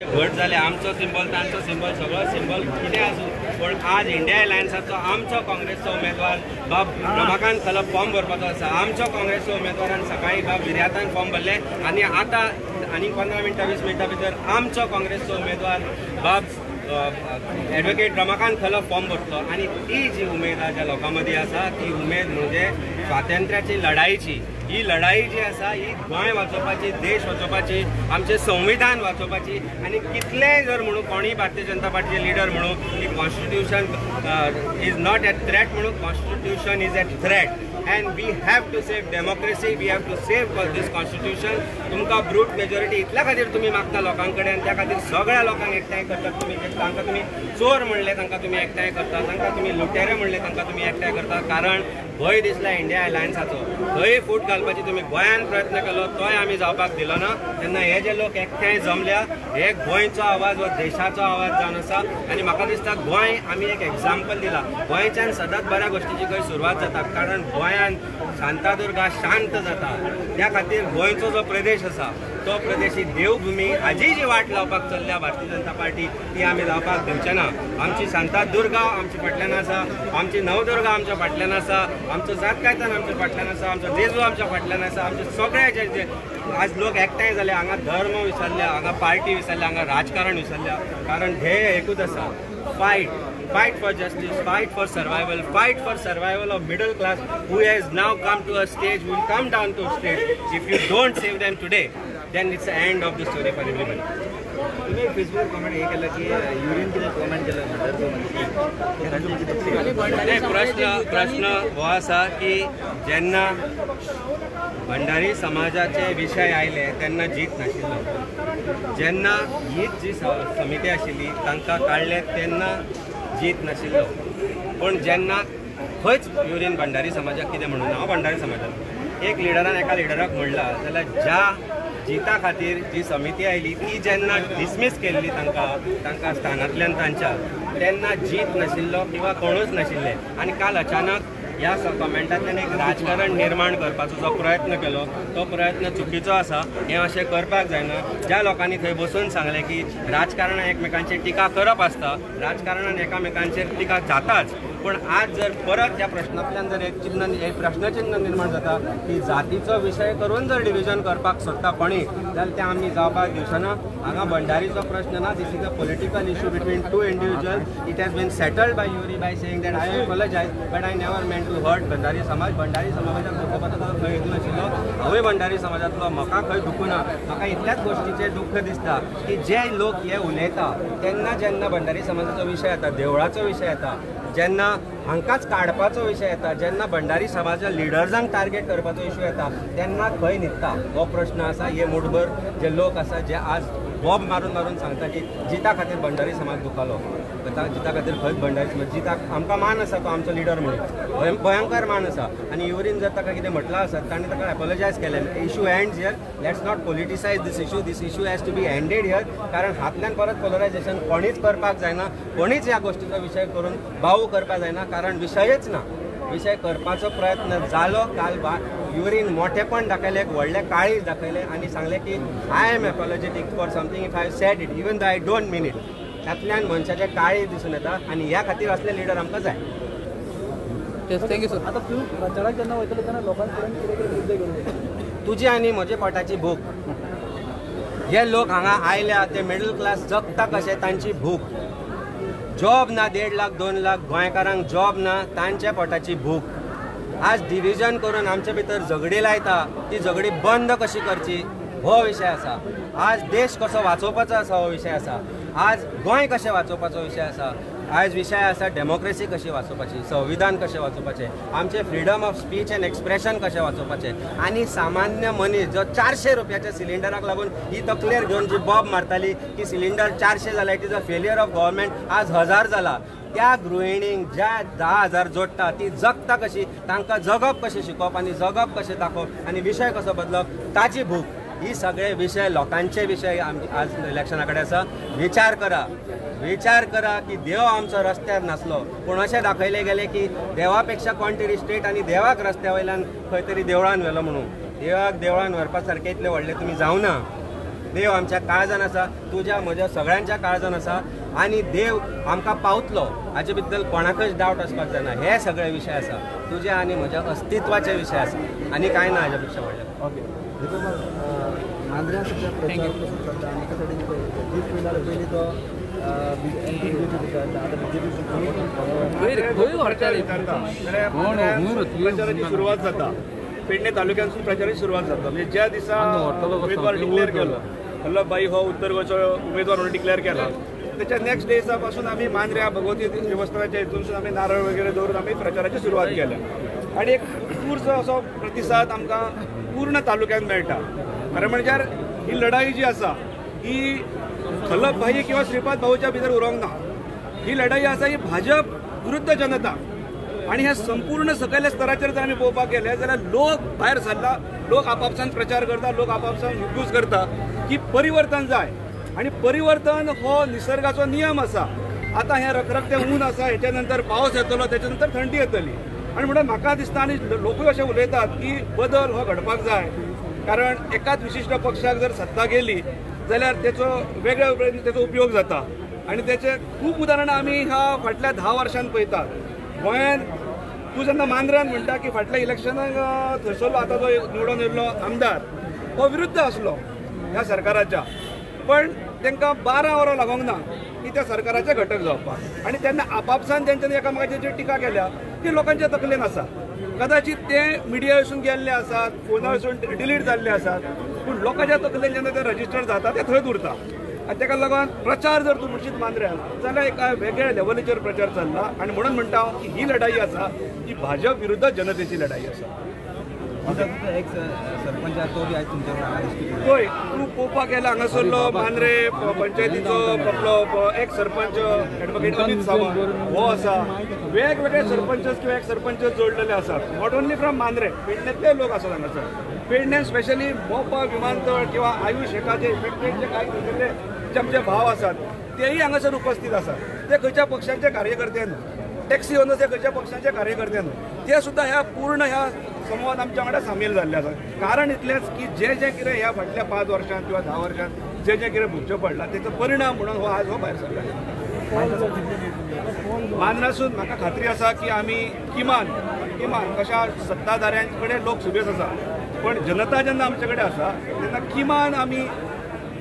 घट जाले आमचो सिंबल तांचो सिंबल सगळो सिंबल कितें आसूं पण आज इंडिया अलायन्साचो आमचो काँग्रेसचो उमेदवार बाब रमाकांत खलप फॉर्म भरपाचो आसा। आमचो काँग्रेसचो उमेदवारान सकाळी बाब विर्यातान फॉर्म भरले आनी आतां आनी 15 मिनटां 20 मिनटां भितर आमचो काँग्रेसचो उमेदवार बाब ॲडव्होकेट रमाकांत खलप फॉर्म भरतलो आनी ती जी उमेद ज्या लोकां मदीं आसा ती उमेद म्हणजे स्वातंत्र्याची लढाईची। ही लढाई जी आसा ही गोंय वाचोवपाची, देश वाचोवपाची, आमचें संविधान वाचोवपाची आनी कितलेय जर म्हणून कोणीय भारतीय जनता पार्टीचे लिडर म्हणून की constitution is not at threat म्हणून constitution is at threat and we have to save democracy, we have to save this constitution। तुमकां ब्रूट मेजॉरिटी इतल्या खातीर तुमी मागता लोकां कडेन, त्या खातीर सगळ्या लोकांक एकठांय करतात तुमी। तांकां तुमी चोर म्हणले तांकां तुमी एकठांय करता, तांकां तुमी लुटेरे म्हणले तांकां तुमी एकठांय करता, कारण भंय दिसला इंडिया अलायन्साचो। थंय फूट घालपाची तुमी गोंयान प्रयत्न केलो तोय आमी जावपाक दिलो ना। तेन्ना हे जे लोक एकठांय जमल्या हे गोंयचो आवाज हो देशाचो आवाज जावन आसा आनी म्हाका दिसता गोंय आमी एक एग्जाम्पल दिला। गोंयच्यान सदांच बऱ्या गोश्टीची खंय सुरवात जाता, कारण गोंयान शांतादुर्गा शांत जाता। त्या खातीर गोंयचो जो प्रदेश आसा तो प्रदेश ही देवभूमी हाजी जी वाट लावपाक चल्ल्या भारतीय जनता पार्टी ती आमी लावपाक दिवचे ना। आमची शांतादुर्गा आमच्या फाटल्यान आसा, आमची नवदुर्गा आमच्या फाटल्यान आसा, आमचो जातकायतान आमच्या फाटल्यान आसा, आमचो जेजू आमच्या फाटल्यान आसा। आमचे सगळे जे आज लोक एकठांय जाले हांगा धर्म विसरल्या, हांगा पार्टी विसरल्या, हांगा राजकारण विसरल्या, कारण ध्येय एकूच आसा, fight for justice, fight for survival of middle class who has now come to a stage, will come down to a stage. If you don't save them today, then it's the end of the story for everybody. तुम्ही Facebook comment हे केलं की urine किती comment केलं प्रश्न हो आसा की जेन्ना भंडारी समाजाचे विशय आयले तेन्ना जीत नाशिल्लो, जेन्ना हीच जी समिती आशिल्ली तांकां काडले तेन्ना जीत नाशिल्लो, पण जेन्ना खंयच युरिन भंडारी समाजाक कितें म्हणून हांव भंडारी समाजाक एक लिडरान एका लिडराक म्हणला जाल्यार ज्या जिता खातीर जी समिती आयली ती जेन्ना डिसमीस केल्ली तांकां स्थानांतल्यान तांच्या तेन्ना जीत नाशिल्लो किंवा कोणूच नाशिल्ले। आनी काल अचानक ह्या कमेंटांतल्यान एक राजकारण निर्माण करपाचो जो प्रयत्न केलो तो प्रयत्न चुकीचो आसा। हें अशें करपाक जायना। ज्या लोकांनी थंय बसून सांगलें की राजकारणान एकमेकांचेर टिका करप आसता, राजकारणान एकामेकांचेर टिका जाताच, पण आज जर परत ह्या प्रश्नांतल्यान जर एक प्रश्नचिन्ह निर्माण जाता की जातीचो विशय करून जर डिविजन करपाक सोदता कोणी जाल्यार तें आमी जावपाक दिवचना। हांगा भंडारीचो प्रश्न ना, this is a political issue between two individuals. It has been settled by Yuri by saying that I apologise but I never meant to hurt Bhandari समाज। भंडारी समाजाक दुखोवपाचो खंय हेतू नाशिल्लो, हांवूय भंडारी समाजांतलो, म्हाका खंय दुखूना। म्हाका इतल्याच गोश्टीचें दुख्ख दिसता की जे लोक हे उलयता तेन्ना जेन्ना भंडारी समाजाचो विशय येता, देवळाचो विशय येता, जेन्ना हांकांच काडपाचो विशय येता, जेन्ना भंडारी समाजाच्या लिडर्सांक टार्गेट करपाचो इशू येता तेन्ना खंय न्हिदता हो प्रश्न आसा। हे मुठभर जे लोक आसा जे आज बॉब मारून सांगता की जिता खातीर भंडारी समाज दुखालो, जिता खातीर खंयच भंडारी समाज जिताक आमकां मान आसा, तो आमचो लिडर म्हणून भयंकर मान आसा। आनी युरीन जर ताका कितें म्हटलां आसत ताणें ताका अपॉलोजायज केलें। Issue ends here, let's not politicise this issue has to be ended here, कारण हातल्यान परत पोलरायझेशन कोणीच करपाक जायना, कोणीच ह्या गोश्टीचो विशय करून भाऊ करपाक जायना, कारण विशयच ना। विशय करपाचो प्रयत्न जालो, काल युरीन मोठेपण दाखयलें, व्हडलें काळीज दाखयलें आनी सांगलें की I am apologetic for something if I said it even though I don't mean it. तातूंतल्यान मनशाचें काळीज दिसून येता आनी ह्या खातीर असले लिडर आमकां जाय। Thank you sir. आता तूं प्रचाराक जेन्ना वयतलो तेन्ना लोकांक कितें मुद्दे घेवन तुजी आनी म्हजे पोटाची भूक, जे लोक हांगा आयल्या ते मिडल क्लास जगता कशें तांची भूक, जॉब ना 1.5 लाख 2 लाख गोंयकारांक जॉब ना तांच्या पोटाची भूक। आज डिविजन करून आमचे भितर झगडी लायता, ती झगडी बंद कशी करची हो विशय आसा। आज देश कसो वाचोवपाचो आसा हो विशय आसा। आज गोंय कशें वाचोवपाचो विशय आसा। आज विशय आसा डेमोक्रेसी कशी वाचोवपाची, संविधान कशें वाचोवपाचें, आमचे freedom of speech end expression कशें वाचोवपाचें। आनी सामान्य मनीस जो 400 रुपयाच्या सिलिंडराक लागून ही तकलेर घेवन जी बॉब मारताली की सिलिंडर 400 जाला, it is a failure of government, आज 1000 जाला। त्या गृहिणींक ज्या 10,000 जोडटा ती जगता कशी, तांकां जगप कशें शिकोवप आनी जगप कशें दाखोवप आनी विशय कसो बदलप ताची भूक, ही सगळे विशय लोकांचे विशय आज इलेक्शना कडेन आसा। विचार करा की देव आमचो रस्त्यार नासलो, पूण अशें दाखयले गेले की देवा पेक्षा कोण तरी स्टेट आनी देवाक रस्त्या वयल्यान खंय तरी देवळान व्हेलो म्हणून। देवाक देवळान व्हरपा सारके इतले व्हडले तुमी जावना। देव आमच्या काळजान आसा, तुज्या म्हज्या सगळ्यांच्या काळजान आसा आनी देव आमकां पावतलो हाचे बद्दल कोणाकच डावट आसपाक जायना. हे सगळे विशय आसा, तुज्या आनी म्हज्या अस्तित्वाचे विशय आसा आनी कांय ना हाज्या पेक्षा व्हडलें. ओके मांद्र्या सध्या प्रचार कसो चलता आनी एका सायडीन दीस पयला पयलीं तो प्रचाराची सुरवात जाता. पेडणे तालुक्यांतसून प्रचाराची सुरवात जाता. म्हणजे ज्या दिसा उमेदवार डिक्लेअर केलो, वल्लभभाई हो उत्तर गोंयचो उमेदवार म्हणून डिक्लेअर केला, त्याच्या नेक्स्ट डेसा पासून आम्ही मांद्र्या भगवती देवस्थानाच्या हितूनसून आम्ही नारळ वगैरे दवरून आम्ही प्रचाराची सुरवात केल्या आणि एक उत्स्फूर्त असो प्रतिसाद आमकां पूर्ण तालुक्यांत मेळटा. खरें म्हणजे ही लढाई जी आसा ही वल्लभभाई किंवा श्रीपाद भाऊच्या भितर उरोंक ना. ही लढाई आसा ही भाजप विरुद्ध जनता आणि ह्या संपूर्ण सकयल्या स्तराचेर जर आमी पळोवपाक गेले जाल्यार लोक भायर सरला, लोक आपापसान प्रचार करता, लोक आपापसान युद्धूज करता की परिवर्तन जाय आणि परिवर्तन हो निसर्गाचो नियम आसा. आता हे रखरखते ऊन आसा, हेच्या नंतर पावस येतलो, त्याच्या नंतर थंडी येतली आणि म्हणून म्हाका दिसता आणि लोकूय अशें उलयतात की बदल हो घडपाक जाय. कारण एकाच विशिष्ट पक्षाक जर सत्ता गेली जाल्यार तेचो वेगळ्या तेचो उपयोग जाता आणि त्याचे खूप उदाहरणां आमी ह्या फाटल्या 10 वर्षांत पळयतात. गोंयांत तूं जेन्ना मांद्र्यान म्हणटा की फाटल्या इलेक्शनाक थंयसरलो आतां जो निवडून येयल्लो आमदार हो विरुद्ध आसलो ह्या सरकाराच्या, पण तांकां 12 वरां लागोंक ना की त्या सरकाराचे घटक जावपाक आणि तेन्ना आपापसान तेंच्यांनी एकामेकाची टिका केल्या ती लोकांच्या तकलेन आसा. कदाचित ते मिडिया वयसून गेल्ले आसात, फोना वयसून डिलीट जाल्ले आसात, पूण लोकांच्या तकलेन जेन्ना ते रजिस्टर जाता ते थंयच उरता आणि ताका लागून प्रचार जर तूं म्हणशीत मांद्र्यान जाल्यार एका वेगळ्या लेवलीचेर प्रचार चल्ला आणि म्हणून म्हणटा हांव की ही लढाई आसा ही भाजप विरुद्ध जनतेची लढाई आसा. एक सरपंच तो बी आयज तुमच्या वांगडा दिसता. होय, तूं पळोवपाक गेला हांगासरलो मांद्रे पंचायतीचो आपलो एक सरपंच एडवोकेट अमित सावंत हो आसा. वेगवेगळे सरपंच किंवा एक सरपंच जोडलेले आसात, नॉट ओन्ली फ्रॉम मांद्रे, पेडण्यातले लोक आसात हांगासर. पेडण्यान स्पेशली मोपा विमानतळ किंवा आयुष हेकाचे फॅक्टरीचे कांय जे आमचे भाव आसात तेही हांगासर उपस्थित आसात. ते खंयच्या पक्षांचे कार्यकर्ते न्हू, टॅक्सी ओनर्स हे खंयच्या पक्षांचे कार्यकर्ते न्हू, ते सुद्दां ह्या पूर्ण ह्या समूहात आमच्या वांगडा सामील जाल्ले आसात. कारण इतलेंच की जे कितें ह्या फाटल्या 5 वर्षांत किंवा 10 वर्षांत जे कितें भोगचें पडलां तेचो परिणाम म्हणून हो आज हो भायर सरला. मांद्रासून म्हाका खात्री आसा की आमी किमान कशा सत्ताधाऱ्यांकडे लोक सुबेज आसा, पण जनता जेन्ना आमचे कडेन आसा तेन्ना किमान आमी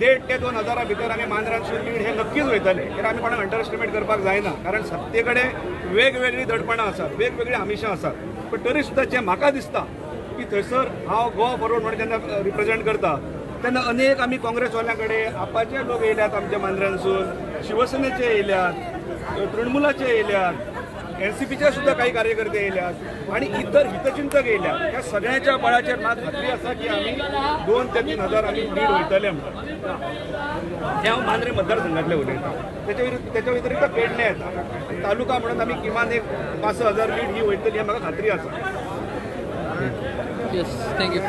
1.5 ते 2 हजारा भितर आमी मांद्रासून लीड हे नक्कीच वयतले. कित्याक आमी कोणाक अंडरएस्टिमेट करपाक जायना, कारण सत्ते कडेन वेगवेगळी दडपणां आसात, वेगवेगळी आमिशां आसात. पण तरी सुद्दां जें म्हाका दिसता की थंयसर हांव गोवा फॉरवर्ड म्हणून जेन्ना रिप्रेझेंट करता तेन्ना अनेक आमी काँग्रेसवाल्यां कडेन आपाचे लोक येयल्यात आमच्या मांद्र्यांसून, शिवसेनेचे येयल्यात, तृणमुलाचे येयल्यात, NCPचे सुद्धा काही कार्यकर्ते येयल्यात आणि इतर हितचिंतक येयल्यात. ह्या सगळ्यांच्या बळाचेर म्हाका खात्री आसा की आमी 2 ते 3 हजार आमी लीड वयतले म्हणून. हे हांव मांद्रे मतदारसंघातले उलयतां. त्याच्या व्यतिरिक्त पेडणे येता तालुका म्हणून आमी किमान एक 5 हजार लीड ही वयतली हे म्हाका खात्री आसा. Yes, thank you.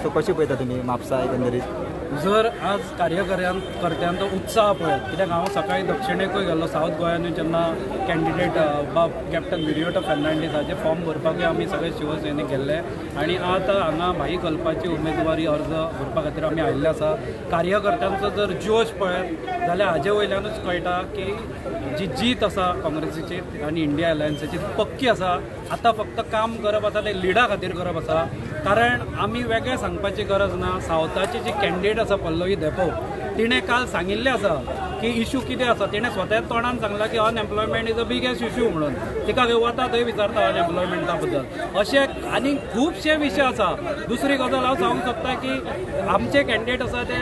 सो कशी पळयता तुमी म्हापसा एकंदरीत? जर आज कार्यकर्त्यांचो उत्साह पळयत, कित्याक हांव सकाळीं दक्षिणेकूय गेल्लो, सावथ गोंयांत जेन्ना कॅन्डिडेट बाब कॅप्टन विरियोटो फेर्नांडीसाचे फॉर्म भरपाकूय आमी सगळे शिवसैनीक गेल्ले आणि आतां हांगा भाई कल्पाची उमेदवारी अर्ज भरपा खातीर आमी आयिल्ले आसा. कार्यकर्त्यांचो जर जोश पळयत जाल्यार हाजे वयल्यानूच कळटा की जी जीत आसा काँग्रेसीची आनी इंडिया अलायन्साची पक्की आसा. आतां फक्त काम करप आसा तें लिडा खातीर करप आसा. कारण आमी वेगळें सांगपाची गरज ना. सावथाची जी कॅन्डिडेट आसा पल्लवी देपो तिणें काल सांगिल्लें आसा की इशू कितें आसा. तिणें स्वता तोंडान सांगलां की unemployment is a biggest issue म्हणून. तिका वता थंय विचारता अनएम्प्लॉयमेंटा बद्दल. अशे आनी खुबशे विशय आसा. दुसरी गजाल हांव सांगूंक सोदतां की आमचे कॅन्डिडेट आसा ते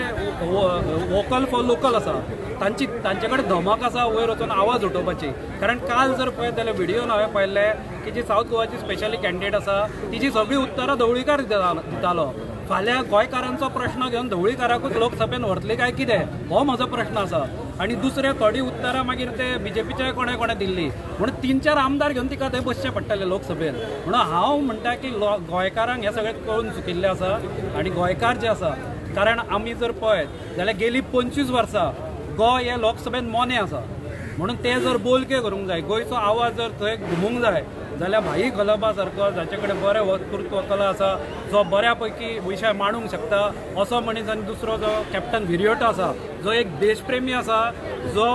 वोकल फॉर लोकल आसा. तांचे कडेन धमक आसा वयर वचून आवाज उठोवपाची. कारण काल जर पळयत जाल्यार व्हिडियोन हांवें पळयल्ले की जी सावथ गोवाची स्पेशली कॅन्डिडेट आसा तिची सगळी उत्तरां धवळीकार दितालो. फाल्यां गोंयकारांचो प्रश्न घेवन ढवळीकाराकूच लोकसभेन व्हरतले काय कितें हो म्हजो प्रश्न आसा. आनी दुसरे थोडी उत्तरां मागीर ते बीजेपीचे कोणे दिल्ली म्हणून 3-4 आमदार घेवन तिका थंय बसचें पडटलें लोकसभेन. म्हणून हांव म्हणटा की गोंयकारांक हें सगळें कळून चुकिल्लें आसा. आनी गोंयकार जे आसा, कारण आमी जर पळयत जाल्यार गेलीं 25 वर्सां गोंय हे लोकसभेन मोने आसा. म्हणून ते जर बोलके करूंक जाय, गोंयचो आवाज जर थंय घुमूंक जाय जाल्यार भाई गलबा सारको जाचे कडेन बरें वक्तृत्व कला आसा, जो बऱ्या पैकी विशय मांडूंक शकता असो मनीस. आनी दुसरो जो कॅप्टन विरियोटो आसा, जो एक देशप्रेमी आसा, जो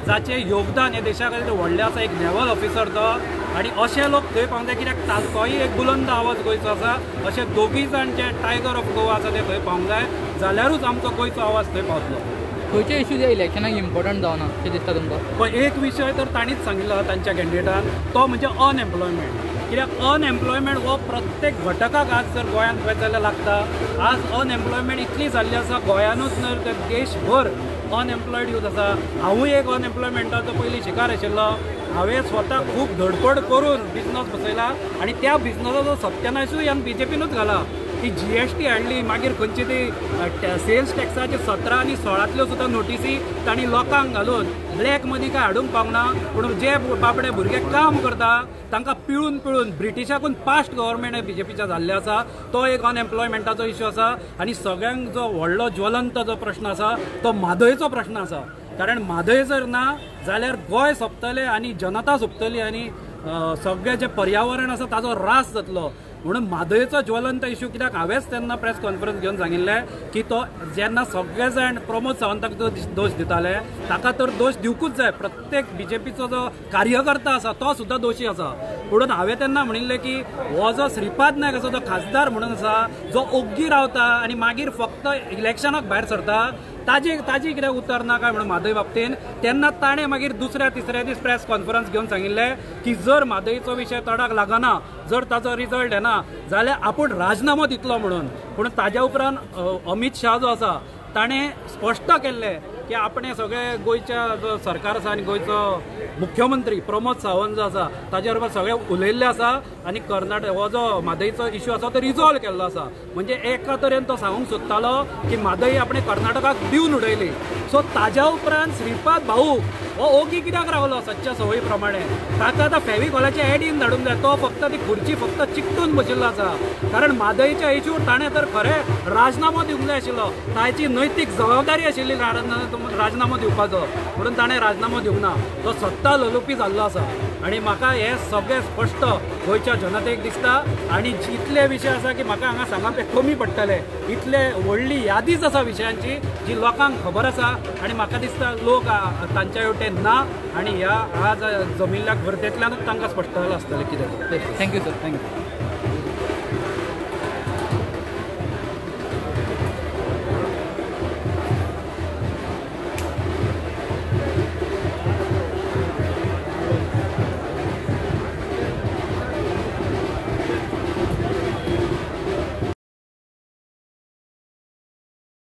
जाचें योगदान हे देशा खातीर व्हडलें आसा, एक नेवल ऑफिसर तो. आनी अशे लोक थंय पावंक जाय, कित्याक ताजोय एक बुलंद आवाज गोंयचो आसा. अशे दोगूय जाण जे टायगर ऑफ गोवा आसा ते थंय पावंक जाय, जाल्यारूच आमचो गोंयचो आवाज थंय पावतलो. खंयचे इश्यू जे इलेक्शनाक इम्पॉर्टंट जावना अशें दिसता तुमकां? पण एक विशय तर तांणीच सांगिल्लो तांच्या कॅन्डिडेटान, तो म्हणजे अनएम्प्लॉयमेंट. कित्याक अनएम्प्लॉयमेंट हो प्रत्येक घटकाक आज जर गोंयांत पळयत जाल्यार लागता. आज अनएम्प्लॉयमेंट इतली जाल्ली आसा गोंयानूच न्हय तर देशभर अनएम्प्लॉयड यूथ आसा. हांवूय एक अनएम्प्लॉयमेंटाचो पयलीं शिकार आशिल्लो. हांवें स्वता खूब धडपड करून बिझनस बसयला आनी त्या बिझनसाचो सत्यानाशूय ह्या बीजेपीनूच घाला. ती GST हाडली, मागीर खंयची ती सेल्स टॅक्साचे 17 आनी 16तल्यो सुद्दां नोटीसी तांणी लोकांक घालून ब्लॅक मनी काय हाडूंक पावना. पूण जे बाबडे भुरगे काम करता तांकां पिळून ब्रिटिशाकून पास्ट गव्हर्मेंट बीजेपीच्या जाल्ले आसा. तो एक अनएम्प्लॉयमेंटाचो इश्यू आसा. आनी सगळ्यांक जो व्हडलो ज्वलंत जो प्रश्न आसा तो म्हादयचो प्रश्न आसा. कारण म्हादय जर ना जाल्यार गोंय सोंपतलें आनी जनता सोंपतली आनी सगळें जे पर्यावरण आसा ताजो ऱ्हास जातलो. म्हणून म्हादयचो ज्वलंत इश्यू. कित्याक हांवेंच तेन्ना प्रेस कॉन्फरन्स घेवन सांगिल्लें की तो जेन्ना सगळे जाण प्रमोद सावंताक जो दोश दिताले ताका तर दोश दिवकूच जाय. प्रत्येक बीजेपीचो जो कार्यकर्ता आसा तो सुद्दां दोशी आसा. म्हणून हांवें तेन्ना म्हणिल्लें की हो जो श्रीपाद नायक आसा, जो खासदार म्हणून आसा, जो ओग्गी रावता आनी मागीर फक्त इलेक्शनाक भायर सरता, ताजी कित्याक उतर ना काय म्हणून म्हादय बाबतीन. तेन्ना ताणें मागीर दुसऱ्या तिसऱ्या दीस प्रेस कॉन्फरन्स घेवन सांगिल्लें की जर म्हादयचो विशय तोडाक लागना, जर ताचो रिजल्ट येना जाल्यार आपूण राजिनामो दितलो म्हणून. पूण ताज्या उपरांत अमित शाह जो आसा ताणें स्पश्ट केल्लें की आपणे सगळे गोंयच्या जो सरकार आसा आनी गोंयचो मुख्यमंत्री प्रमोद सावंत जो आसा ताजे बरोबर सगळे उलयल्ले आसा आनी कर्नाटक हो जो म्हादयचो इश्यू आसा तो रिजॉल्व केल्लो आसा. म्हणजे एका तरेन तो सांगूंक सोदतालो की म्हादय आपणे कर्नाटकाक दिवन उडयली. सो ताज्या उपरांत श्रीपाद भाऊ हो ओगी कित्याक रावलो सच्च्या संवय प्रमाणे. ताका आतां फॅविकॉलाचे एडीन धाडूंक जाय. तो फक्त ती खुर्ची फक्त चिकटून बशिल्लो आसा. कारण म्हादयच्या इश्यू ताणें तर खरें राजिनामो दिवंक जाय आशिल्लो. ताची नैतीक जबाबदारी आशिल्ली राजिनामो दिवपाचो. म्हणून ताणें राजिनामो दिवंक ना. तो सत्ता लोलुपी जाल्लो आसा. आनी म्हाका हें सगळें स्पश्ट गोंयच्या जनतेक दिसता. आनी जितले विशय आसा की म्हाका हांगा सांगप हें कमी पडटलें. इतले व्हडली यादीच आसा विशयांची जी लोकांक खबर आसा. आनी म्हाका दिसता लोक तांच्या हेवटेन ना आनी ह्या आज जमिल्ल्या गर्देंतल्यानूच तांकां स्पश्ट जालें आसतलें कितें. Thank you sir. थँक्यू.